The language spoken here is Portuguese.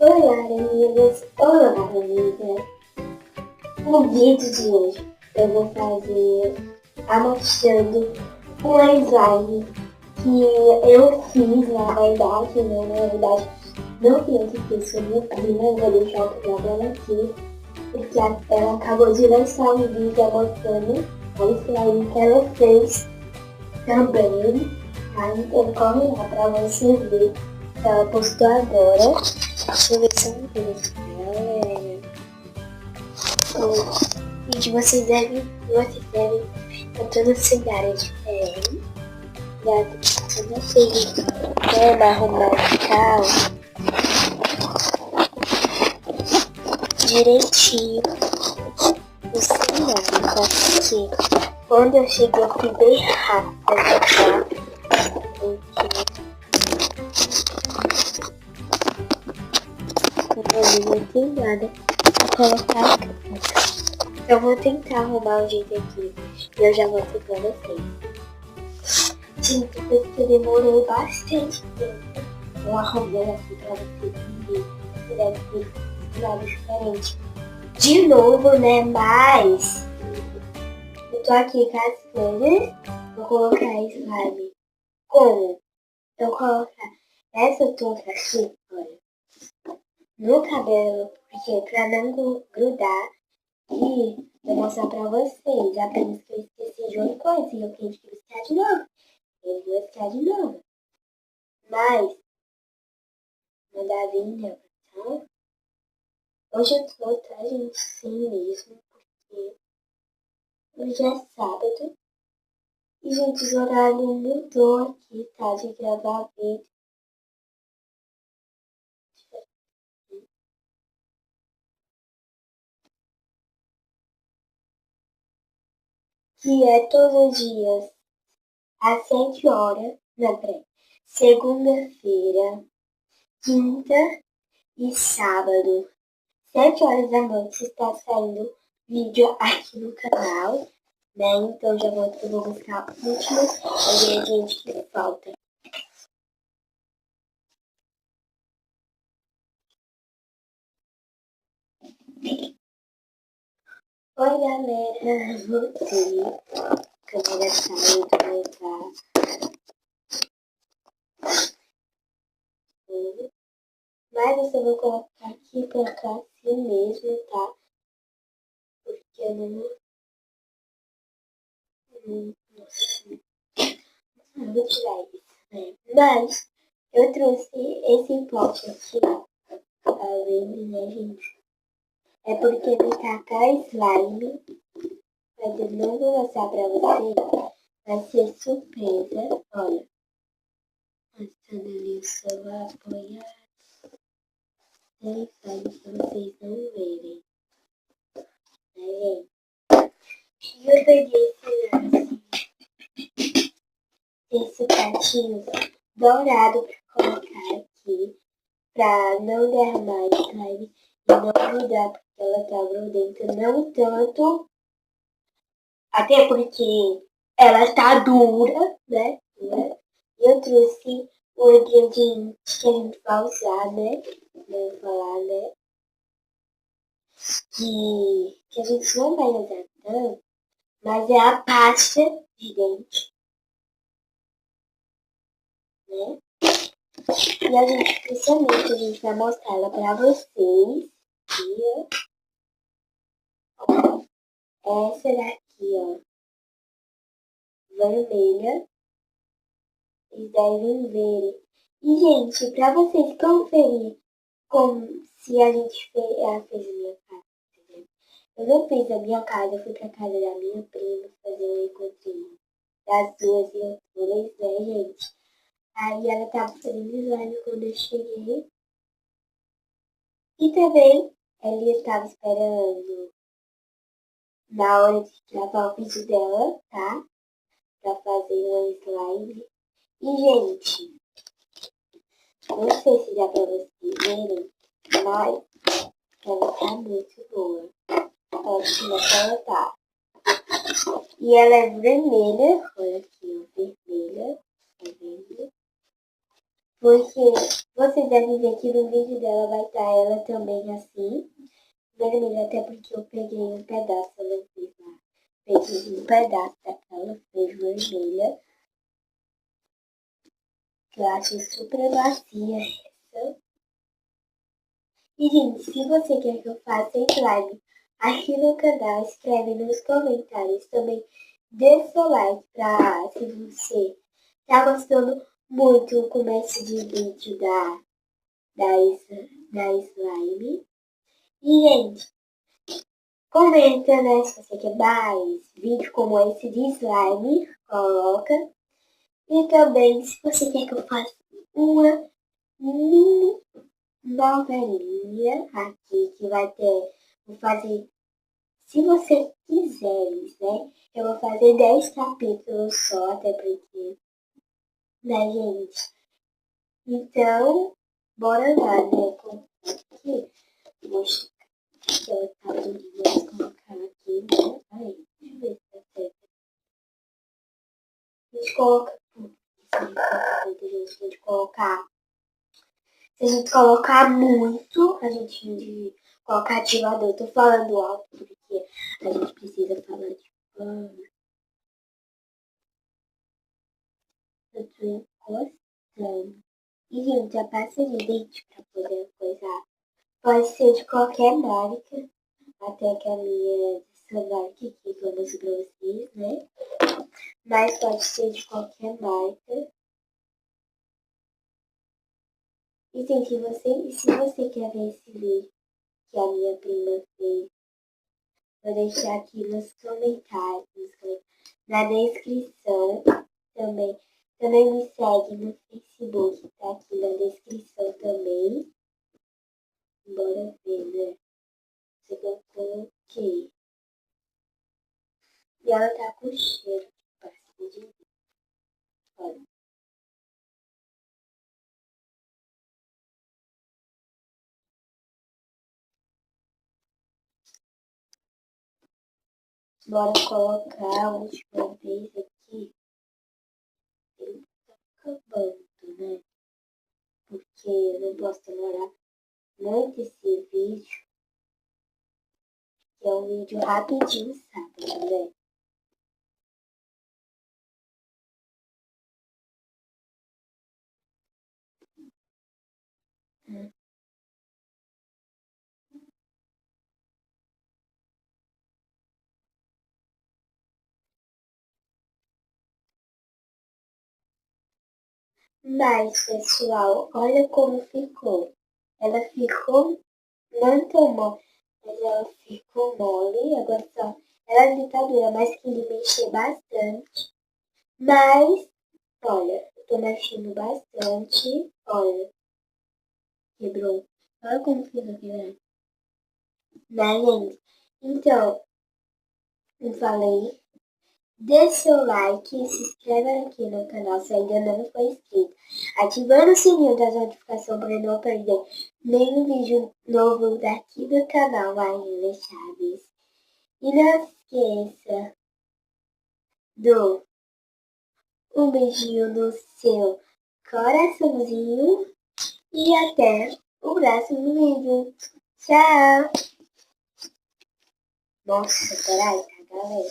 Olá, amigas! Olá, amigas! No vídeo de hoje eu vou fazer amassando uma slime que eu fiz, na verdade, não fui eu que fiz, foi minha prima. Eu vou deixar o canal dela aqui, porque ela acabou de lançar um vídeo mostrando a slime que ela fez também, tá? Então corre lá pra você ver que ela postou agora. Deixa eu ver se eu vejo. O vídeo vocês devem estar toda cidade diferente. Eu não sei como arrumar o carro direitinho no cenário, porque quando eu cheguei eu fui bem rápido, tá? Não tem nada pra colocar aqui. Eu vou tentar arrumar um jeito aqui e eu já volto pra vocês. Gente, depois que eu demorei bastante tempo, eu arrumei aqui pra vocês verem. Você deve ter nada diferente. De novo, né? Mas eu tô aqui com as coisas. Vou colocar slime. Como? Eu vou colocar essa touca aqui, olha, no cabelo, porque pra não grudar. E vou mostrar pra vocês, apenas que eu esqueci de uma coisa e eu tenho que buscar de novo. Eu vou buscar de novo. Mas, não dá vinda, tá? Hoje eu tô, tá, gente, sim mesmo, porque hoje é sábado. E, gente, o horário mudou aqui, tá, de gravar vídeo. Que é todos os dias, às 7 horas, não, peraí, segunda-feira, quinta e sábado, 7 horas da noite, está saindo vídeo aqui no canal, né? Então já vou buscar o último ingrediente que falta. Oi, galera, voltei. A câmera saiu do lugar. Mas eu vou colocar aqui pra cá assim mesmo, tá? Porque eu não vou tirar isso, né? Mas eu trouxe esse pote aqui, tá vendo, né, gente? É porque ele tá com a slime. Mas eu não vou mostrar pra vocês. Vai ser surpresa. Olha. Mostrando ali o seu apoiar. Sem slime pra vocês não verem. Né, gente? E eu peguei esse pratinho dourado pra colocar aqui. Pra não derramar slime e não grudar, porque ela tá grudenta. Não tanto. Até porque ela tá dura, né? E eu trouxe o ingrediente que a gente vai usar, né? Vou falar, né? Que a gente não vai usar tanto, mas é a pasta de dente, né? E a gente, principalmente, a gente vai mostrar ela pra vocês. E, ó, essa daqui, ó, vermelha. Vocês devem ver. E, gente, pra vocês conferir como se a gente fez, ela fez a minha casa, entendeu? Eu não fiz a minha casa, eu fui pra casa da minha prima fazer um encontrinho das duas YouTubers, né, gente? Aí ela tava fazendo slime quando eu cheguei. E também ela tava esperando na hora de gravar o vídeo dela, tá? Pra fazer um slime. E, gente, não sei se dá pra vocês verem, mas ela tá muito boa. Ótima que ela tá. E ela é vermelha. Olha aqui, ó, vermelha. Tá vendo? Porque vocês devem ver que no vídeo dela vai estar ela também assim, vermelha, até porque eu peguei um pedaço, ela fez lá. Peguei um pedaço daquela, fez vermelha, que eu acho super macia essa. E, gente, se você quer que eu faça slime aqui no canal, escreve nos comentários também. Dê seu like se você tá gostando muito do começo de vídeo da slime. E, gente, comenta, né, se você quer mais vídeo como esse de slime, coloca. E também, se você quer que eu faça uma mini novelinha aqui, que vai ter, vou fazer, se você quiseres, né, eu vou fazer 10 capítulos só, até porque, né, gente? Então, bora lá, né, aqui, vou eu tava colocar aqui, né, aí, deixa eu ver se tá certo. A gente coloca tudo, se a gente colocar. Se a gente colocar muito, a gente colocar ativador. Eu tô falando alto porque a gente precisa falar de pano. Eu tô encostando. E, gente, a pasta de dente pra poder coisar pode ser de qualquer marca. Até que a minha de celular que eu mostro pra vocês, né? Mas pode ser de qualquer marca. E, gente, se você quer ver esse vídeo que a minha prima fez, vou deixar aqui nos comentários, na descrição também. Também me segue no Facebook, tá aqui na descrição também. Bora ver, né? Se eu coloquei. E ela tá com cheiro de pasta de dente. Olha. Bora colocar a última vez aqui. Ele tá acabando, né? Porque eu não posso demorar muito esse vídeo. Que é um vídeo rapidinho, sabe, né? Mas, pessoal, olha como ficou. Ela ficou, não tão mole, mas ela ficou mole. Agora só, ela ainda tá dura, mas tem que mexer bastante. Mas, olha, eu tô mexendo bastante. Olha, quebrou. Olha como ficou quebrado. Né, gente? Então, eu falei. Deixe seu like e se inscreva aqui no canal se ainda não for inscrito. Ativando o sininho das notificações para não perder nenhum vídeo novo daqui do canal Marília Chaves. E não esqueça do um beijinho no seu coraçãozinho e até o próximo vídeo. Tchau! Nossa, peraí, tá, galera?